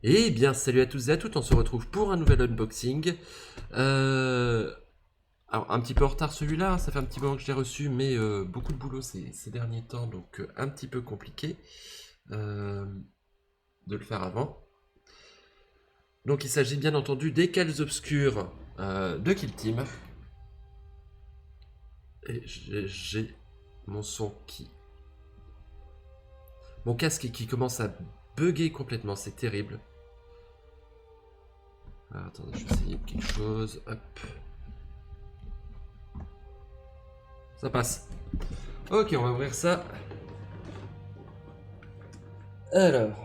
Eh bien, salut à tous et à toutes, on se retrouve pour un nouvel unboxing. Alors, un petit peu en retard celui-là, hein, ça fait un petit moment que je l'ai reçu, mais beaucoup de boulot ces derniers temps, donc un petit peu compliqué euh, de le faire avant. Donc, il s'agit bien entendu des Cales Obscurs de Kill Team. Et j'ai mon son qui... Mon casque qui commence à bugger complètement, c'est terrible. Alors, attendez, je vais essayer quelque chose. Hop. Ça passe. Ok, on va ouvrir ça. Alors,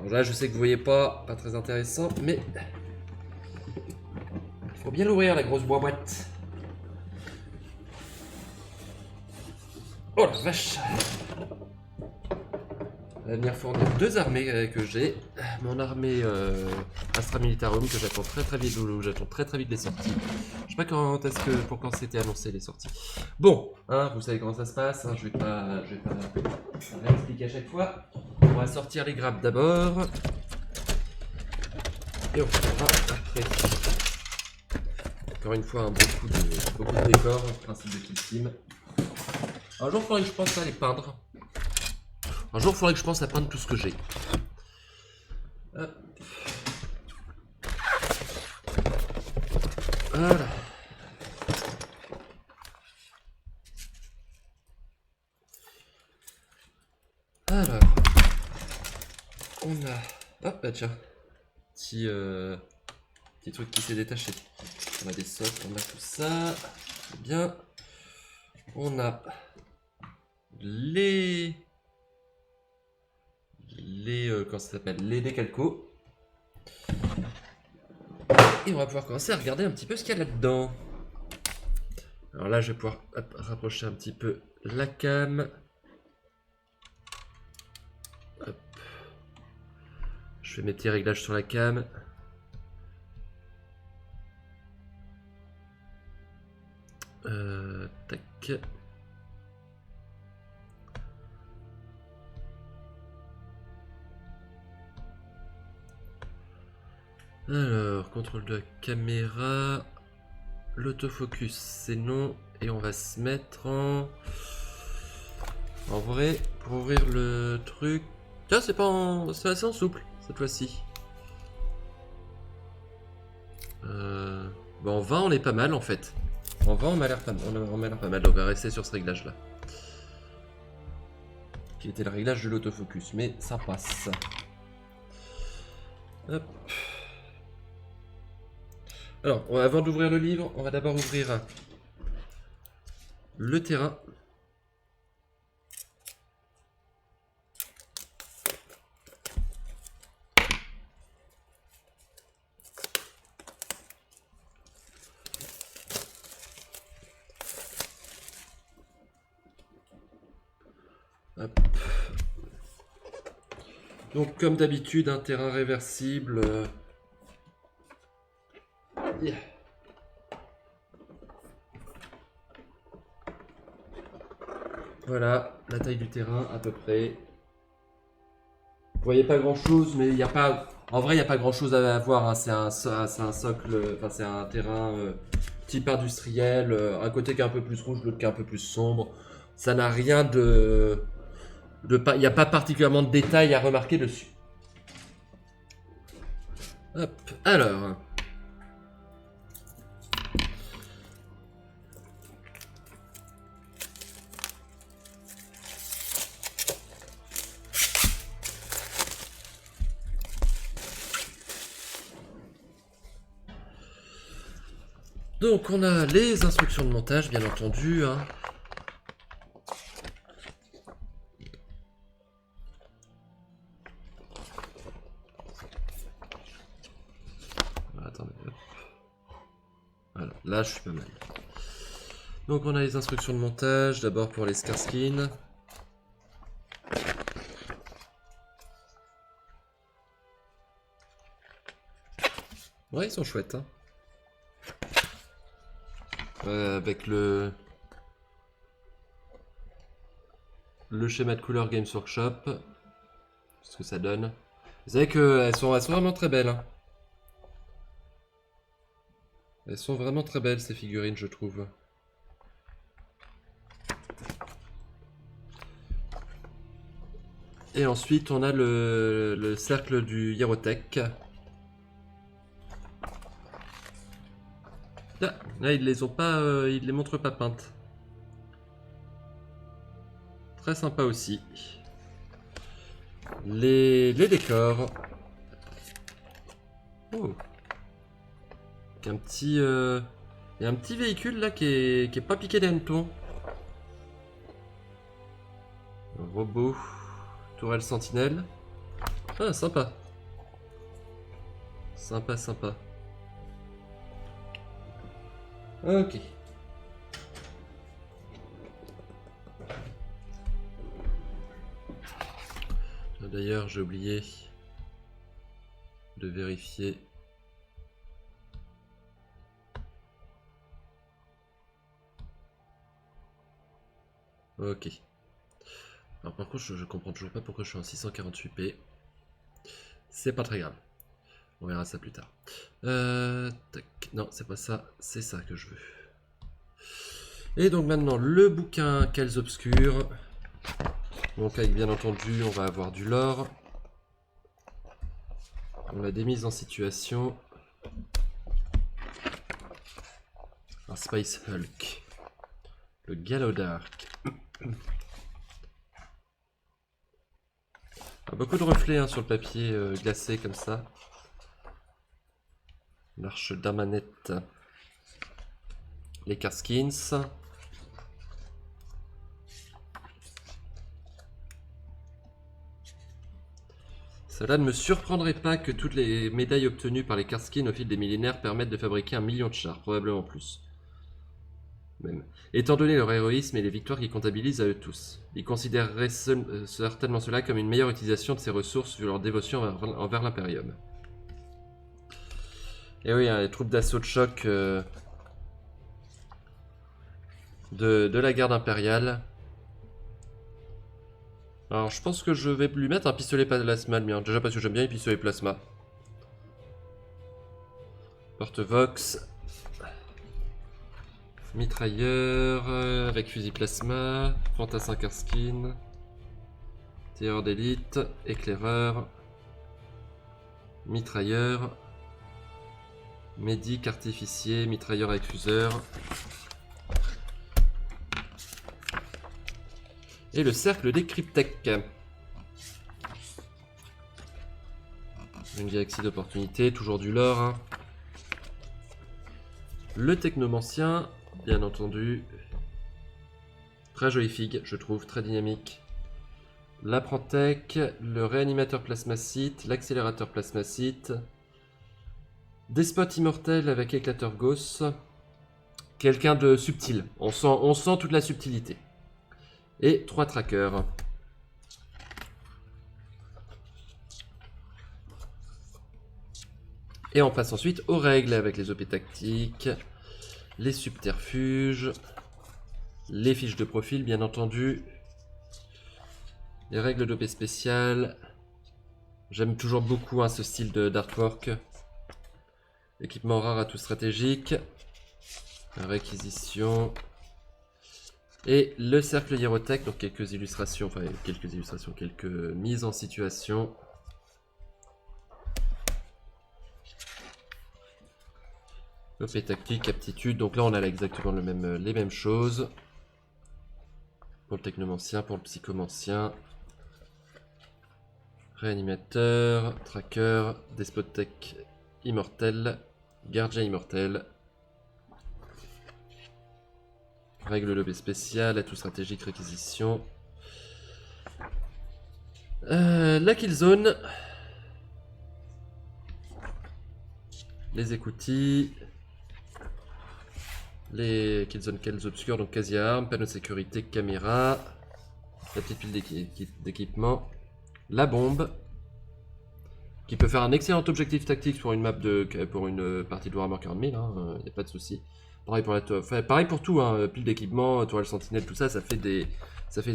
là, je sais que vous voyez pas très intéressant, mais il faut bien l'ouvrir la grosse boîte. Oh la vache! Elle va venir fournir deux armées que j'ai. Mon armée Astra Militarum que j'attends très vite, où j'attends très vite les sorties. Je sais pas quand est-ce que pour quand c'était annoncé les sorties. Bon, hein, vous savez comment ça se passe. Hein, je vais pas réexpliquer à chaque fois. On va sortir les grappes d'abord. Et on fera après. Encore une fois, hein, beaucoup de décors, principe de Kill Team. Un jour, il faudrait que je pense à les peindre. Un jour, il faudrait que je pense à peindre tout ce que j'ai. Voilà. Alors, on a... Hop, bah tiens. Petit truc qui s'est détaché. On a des socles, on a tout ça. C'est bien. On a les... comment ça s'appelle? Les décalcos. Et on va pouvoir commencer à regarder un petit peu ce qu'il y a là-dedans. Alors là, je vais pouvoir rapprocher un petit peu la cam. Hop. Je fais mes petits réglages sur la cam. Tac. Alors, contrôle de la caméra. L'autofocus, c'est non. Et on va se mettre en... En vrai, pour ouvrir le truc... Tiens, c'est pas en... C'est assez en souple, cette fois-ci. Bon, en 20, on est pas mal, en fait. En 20, on m'a l'air pas mal. On m'a l'air pas mal. Donc, on va rester sur ce réglage-là. Qui était le réglage de l'autofocus. Mais ça passe. Hop. Alors, avant d'ouvrir le livre, on va d'abord ouvrir le terrain. Hop. Donc, comme d'habitude, un terrain réversible. Yeah. Voilà, la taille du terrain à peu près. Vous voyez pas grand chose, mais il n'y a pas. En vrai, il n'y a pas grand chose à voir. Hein. C'est un socle, enfin, c'est un terrain type industriel. Un côté qui est un peu plus rouge, l'autre qui est un peu plus sombre. Ça n'a rien il n'y a pas particulièrement de détails à remarquer dessus. Hop, alors. Donc, on a les instructions de montage, bien entendu. Hein. Attendez, hop. Voilà, là, je suis pas mal. Donc, on a les instructions de montage, d'abord pour les Scarskins. Ouais, ils sont chouettes. Hein. Avec le... le schéma de couleur Games Workshop. Ce que ça donne. Vous savez qu'elles sont vraiment très belles. Hein. Elles sont vraiment très belles ces figurines, je trouve. Et ensuite, on a le cercle du Hierotech. Là, ils les ont pas, ils les montrent pas peintes. Très sympa aussi. Les décors. Oh. Il y a un petit véhicule là qui est pas piqué d'hanneton. Un robot. Tourelle sentinelle. Ah, sympa. Sympa, sympa. Ok. D'ailleurs, j'ai oublié de vérifier. Ok. Alors par contre, je comprends toujours pas pourquoi je suis en 648p. C'est pas très grave. On verra ça plus tard. Tac. Non, c'est pas ça. C'est ça que je veux. Et donc maintenant, le bouquin Quels Obscurs. Donc avec bien entendu, on va avoir du lore. On a des mises en situation. Un Space Hulk. Le Galodark. Beaucoup de reflets hein, sur le papier glacé comme ça. L'Arche d'Amanette. Les Karskins. Cela ne me surprendrait pas que toutes les médailles obtenues par les Karskins au fil des millénaires permettent de fabriquer 1 million de chars, probablement plus. Même. Étant donné leur héroïsme et les victoires qu'ils comptabilisent à eux tous. Ils considéreraient certainement cela comme une meilleure utilisation de ces ressources vu leur dévotion envers l'Imperium. Et oui, hein, les troupes d'assaut de choc de la garde impériale. Alors je pense que je vais lui mettre un pistolet plasma le mien, déjà parce que j'aime bien les pistolets plasma. Porte-vox. Mitrailleur avec fusil plasma, fantassin Karskin, tireur d'élite, éclaireur, mitrailleur, médic artificier, mitrailleur avec fuseur. Et le cercle des Cryptech. Une galaxie d'opportunités, toujours du lore. Hein. Le technomancien. Bien entendu. Très jolie figue, je trouve, très dynamique. L'apprentech, le réanimateur plasmacite, l'accélérateur plasmacite. Despote immortel avec éclateur Gauss. Quelqu'un de subtil, on sent toute la subtilité. Et 3 trackers. Et on passe ensuite aux règles avec les OP tactiques. Les subterfuges, les fiches de profil bien entendu, les règles d'OP spéciales. J'aime toujours beaucoup hein, ce style d'artwork. Équipement rare à tout stratégique, réquisition et le cercle Hierotech. Donc quelques illustrations, quelques mises en situation. OP tactique, aptitude, donc là on a exactement les mêmes choses. Pour le technomancien, pour le psychomancien. Réanimateur, tracker, despotech immortel, gardien immortel. Règle lobby spéciale, atout stratégique, réquisition. La killzone. Les écoutilles. Les killzone quels obscurs, donc quasi armes, panneau de sécurité, caméra, la petite pile d'équipement, la bombe, qui peut faire un excellent objectif tactique pour une map pour une partie de Warhammer 40 000, il n'y a pas de souci. Pareil pour, enfin, pareil pour tout, hein. Pile d'équipement, tourelle sentinelle, tout ça, ça fait des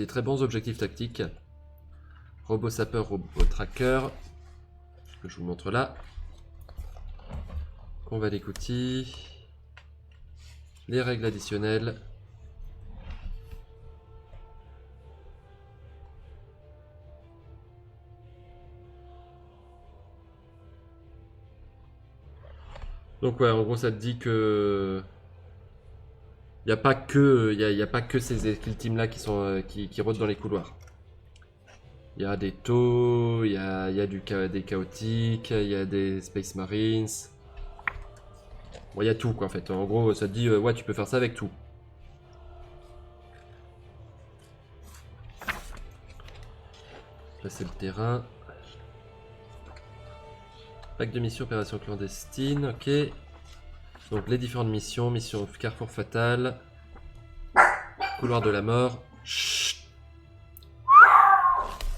très bons objectifs tactiques. Robot sapeur, robot tracker, que je vous montre là. Convalec outils. Les règles additionnelles. Donc ouais, en gros ça te dit que il n'y a pas que ces kill teams là qui sont qui rôdent dans les couloirs. Il y a des taux, il y a des chaotiques, il y a des Space Marines. Bon, il y a tout quoi en fait. En gros, ça te dit ouais, tu peux faire ça avec tout. Là c'est le terrain. Pack de missions, opération clandestine, ok. Donc les différentes missions, mission Carrefour Fatal, couloir de la mort. Chut.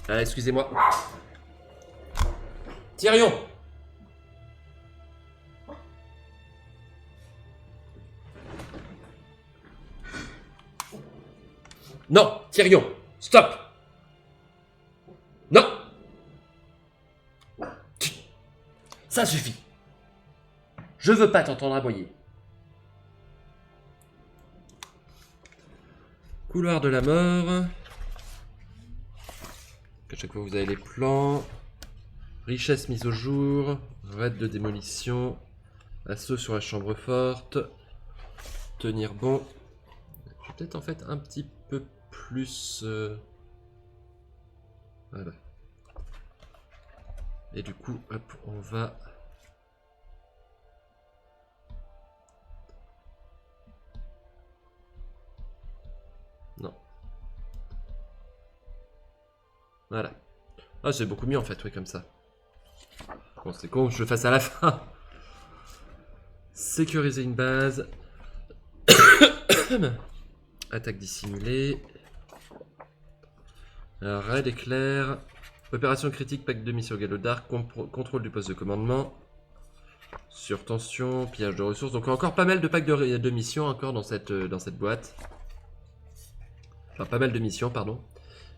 Ah, excusez-moi. Tyrion. Non, Tyrion, stop. Non. Ça suffit. Je veux pas t'entendre aboyer. Couloir de la mort. À chaque fois vous avez les plans. Richesse mise au jour. Raid de démolition. Assaut sur la chambre forte. Tenir bon. Je vais peut-être en fait un petit peu plus... Voilà. Et du coup, hop, on va... Non. Voilà. Ah, c'est beaucoup mieux en fait, oui, comme ça. Bon, c'est con, je le fasse à la fin. Sécuriser une base. Attaque dissimulée. Alors, raid éclair. Opération critique, pack de mission Galodar. Contrôle du poste de commandement. Surtension, pillage de ressources. Donc encore pas mal de packs de missions encore dans cette boîte. Enfin, pas mal de missions, pardon.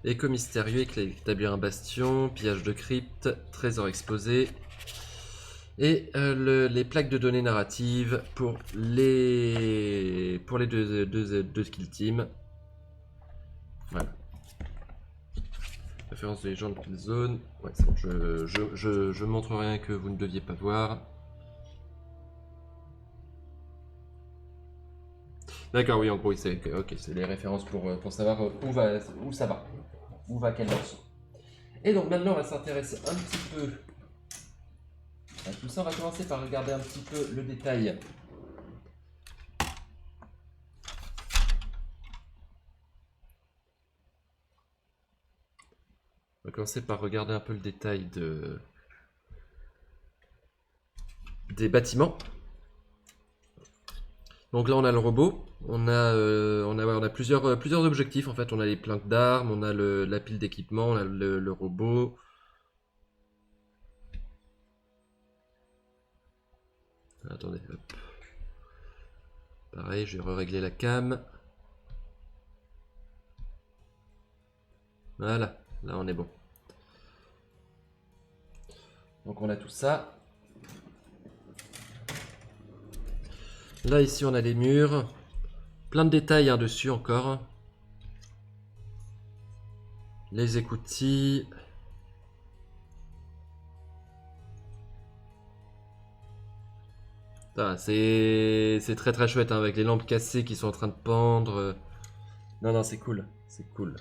Écho mystérieux, établir un bastion, pillage de crypte, trésor exposé. Et les plaques de données narratives pour les deux skill teams. Voilà. Référence de légende de zone. Ouais, c'est bon, je montre rien que vous ne deviez pas voir. D'accord, oui, en gros, c'est ok, c'est les références pour savoir où ça va. Où va quel morceau. Et donc maintenant, on va s'intéresser un petit peu à tout ça. On va commencer par regarder un petit peu le détail. On va commencer par regarder un peu le détail des bâtiments. Donc là on a le robot, on a plusieurs objectifs en fait, on a les planques d'armes, on a la pile d'équipement, on a le robot. Attendez, hop. Pareil, je vais régler la cam. Voilà, là on est bon. Donc on a tout ça. Là ici on a les murs. Plein de détails dessus encore. Les écoutilles. C'est très très chouette hein, avec les lampes cassées qui sont en train de pendre. Non non c'est cool. C'est cool.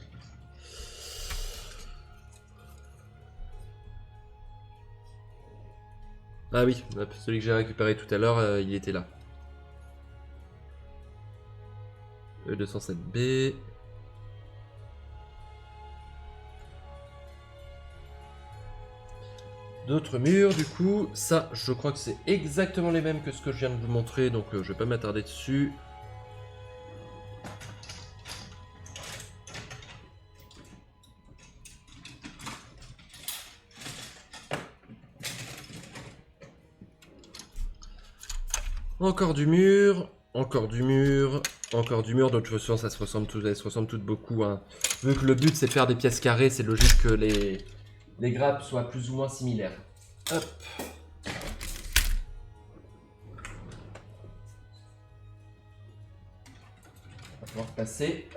Ah oui, celui que j'ai récupéré tout à l'heure, il était là. E207B. D'autres murs du coup, ça je crois que c'est exactement les mêmes que ce que je viens de vous montrer, donc je vais pas m'attarder dessus. Encore du mur. Encore du mur. Encore du mur. De toute façon, ça se ressemble elles se ressemblent toutes beaucoup. Hein. Vu que le but, c'est de faire des pièces carrées, c'est logique que les grappes soient plus ou moins similaires. Hop. On va pouvoir passer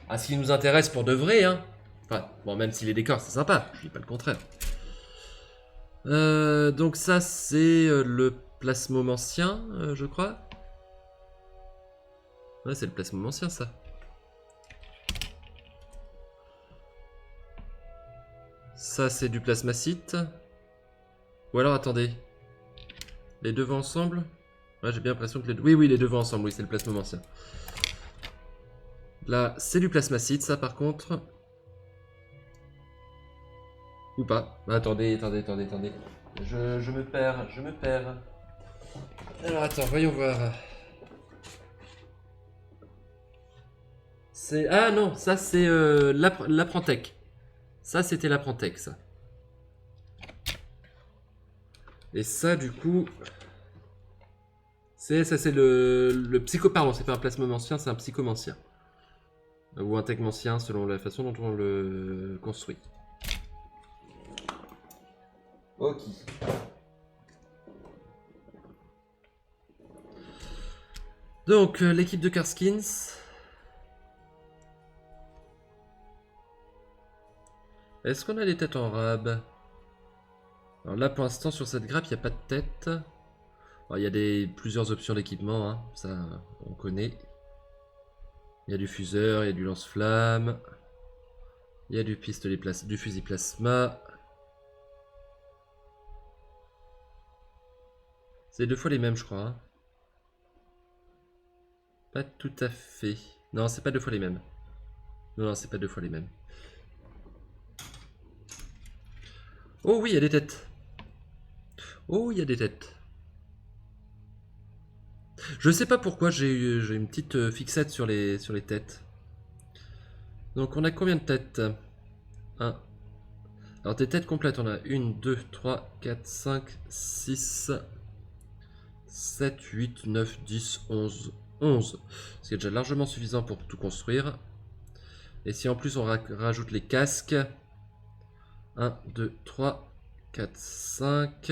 à ce qui nous intéresse pour de vrai. Hein. Enfin, bon, même si les décors, c'est sympa. Je dis pas le contraire. Donc ça, c'est le plasmomancien, je crois. Ouais, c'est le plasmomancien, ça. Ça, c'est du plasmacite. Ou alors, attendez. Les deux vont ensemble? Ouais, j'ai bien l'impression que les deux... Oui, les deux vont ensemble. Oui, c'est le plasmomancien. Là, c'est du plasmacite, ça, par contre. Ou pas. Attendez. Je me perds. Alors, attends, voyons voir. C'est... Ah non, ça, c'est l'Aprantec. Ça, c'était l'Aprantec, ça. Et ça, du coup... Ça, c'est le psycho... Pardon, c'est pas un plasmomancien, c'est un psychomancien. Ou un techmancien, selon la façon dont on le construit. Ok. Donc, l'équipe de Karskins. Est-ce qu'on a des têtes en rab? Alors là, pour l'instant, sur cette grappe, il n'y a pas de tête. Alors, il y a plusieurs options d'équipement, hein. Ça, on connaît. Il y a du fuseur, il y a du lance-flamme. Il y a du pistolet du fusil plasma. C'est deux fois les mêmes, je crois. Hein. Pas tout à fait. Non, c'est pas deux fois les mêmes. Non, c'est pas deux fois les mêmes. Oh oui, il y a des têtes. Oh, il y a des têtes. Je sais pas pourquoi j'ai une petite fixette sur les têtes. Donc on a combien de têtes? 1. Alors des têtes complètes, on a 1, 2, 3, 4, 5, 6, 7, 8, 9, 10, 11. 11. Ce qui est déjà largement suffisant pour tout construire. Et si en plus on rajoute les casques. 1, 2, 3, 4, 5,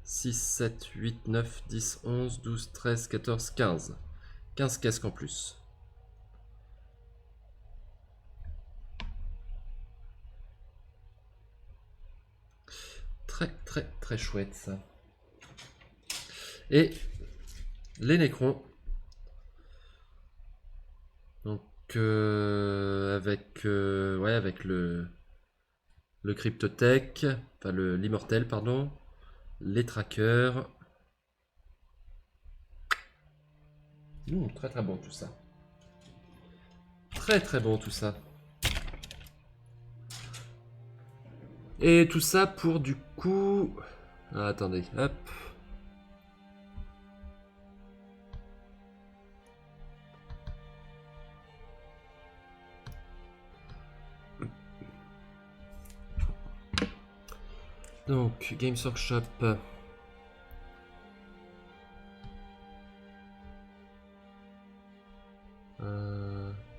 6, 7, 8, 9, 10, 11, 12, 13, 14, 15. 15 casques en plus. Très chouette ça. Et les Necrons. Donc avec le Cryptotech, enfin l'immortel pardon, les trackers. Très bon tout ça. Très bon tout ça. Et tout ça pour du coup... Ah, attendez, hop. Donc, Games Workshop.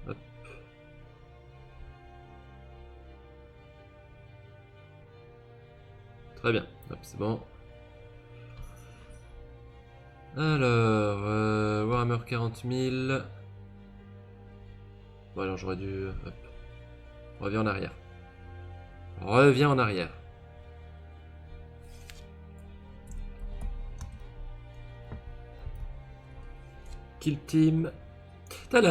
Hop. Très bien, hop, c'est bon. Alors, Warhammer 40 000. Bon, alors j'aurais dû... Hop. Reviens en arrière. Reviens en arrière. Kill Team. Putain,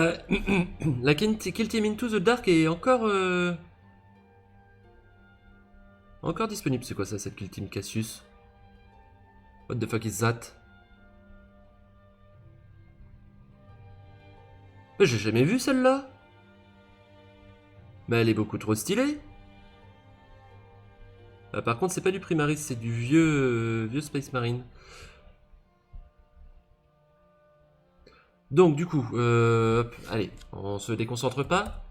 la Kill Team Into the Dark est encore... Encore disponible. C'est quoi ça, cette Kill Team Cassius? What the fuck is that? Mais j'ai jamais vu celle-là. Mais elle est beaucoup trop stylée. Par contre, c'est pas du Primaris, c'est du vieux Space Marine. Donc, du coup, hop, allez, on se déconcentre pas.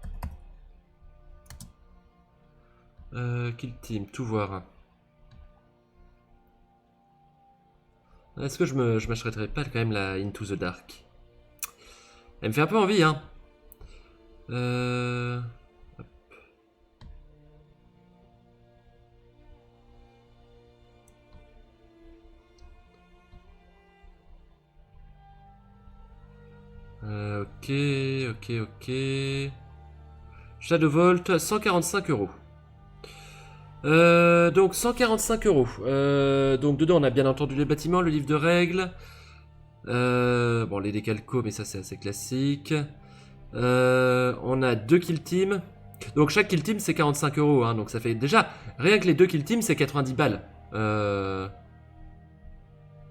Kill Team, tout voir. Est-ce que je m'achèterais pas quand même la Into the Dark? Elle me fait un peu envie, hein. Ok. Shadow Vault, 145 euros. Donc 145 euros. Donc dedans on a bien entendu les bâtiments, le livre de règles. Bon, les décalcos, mais ça c'est assez classique. On a 2 kill teams. Donc chaque kill team c'est 45 euros. Hein, donc ça fait déjà, rien que les 2 kill teams c'est 90 balles.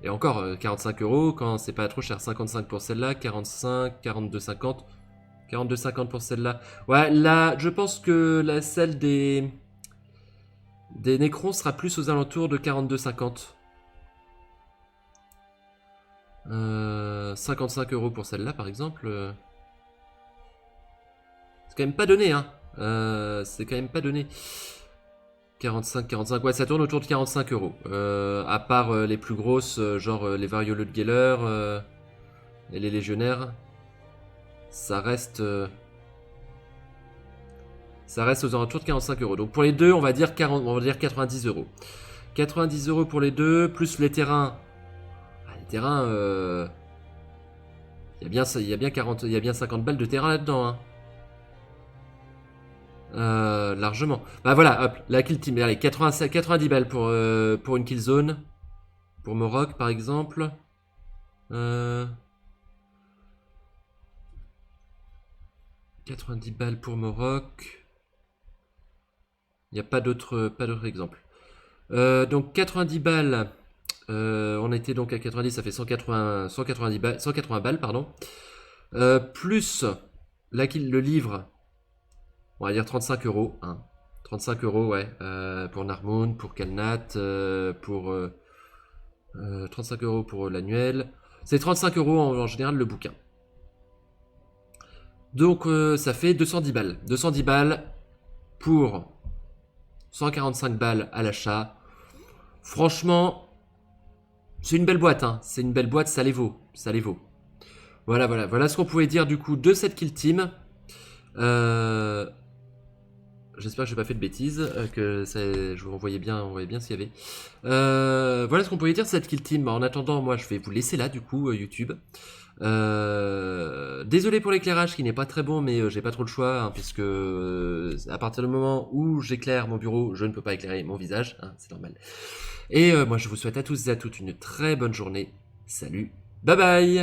Et encore 45 euros quand c'est pas trop cher. 55 pour celle-là, 45, 42,50. 42,50 pour celle-là. Ouais, là, je pense que celle des Necrons sera plus aux alentours de 42,50. 55 euros pour celle-là, par exemple. C'est quand même pas donné, hein. C'est quand même pas donné. 45, ouais, ça tourne autour de 45 euros. À part les plus grosses, genre les Varioleux de Geller et les Légionnaires. Ça reste aux alentours de 45 euros. Donc pour les deux, on va dire 90 euros. 90 euros pour les deux, plus les terrains. Les terrains, il y a bien 50 balles de terrain là-dedans. Hein. Largement. Bah voilà, hop, la kill team. Allez, 90 balles pour une kill zone. Pour Morok par exemple. 90 balles pour Morok. Il n'y a pas d'autre exemple. Donc 90 balles. On était donc à 90, ça fait 190 balles, 180 balles, pardon. Plus le livre. On va dire 35 euros. Hein. 35 euros, ouais. Pour Narmoon, pour Kalnat, pour 35 euros pour l'annuel. C'est 35 euros en général le bouquin. Donc ça fait 210 balles. 210 balles pour 145 balles à l'achat. Franchement, c'est une belle boîte. Hein. C'est une belle boîte, ça les vaut. Ça les vaut. Voilà ce qu'on pouvait dire du coup de cette kill team. J'espère que j'ai pas fait de bêtises, que je vous voyais bien s'il y avait. Voilà ce qu'on pouvait dire de cette kill team. En attendant, moi je vais vous laisser là du coup YouTube. Désolé pour l'éclairage qui n'est pas très bon, mais j'ai pas trop le choix, hein, puisque à partir du moment où j'éclaire mon bureau, je ne peux pas éclairer mon visage, hein, c'est normal. Et moi je vous souhaite à tous et à toutes une très bonne journée. Salut, bye bye.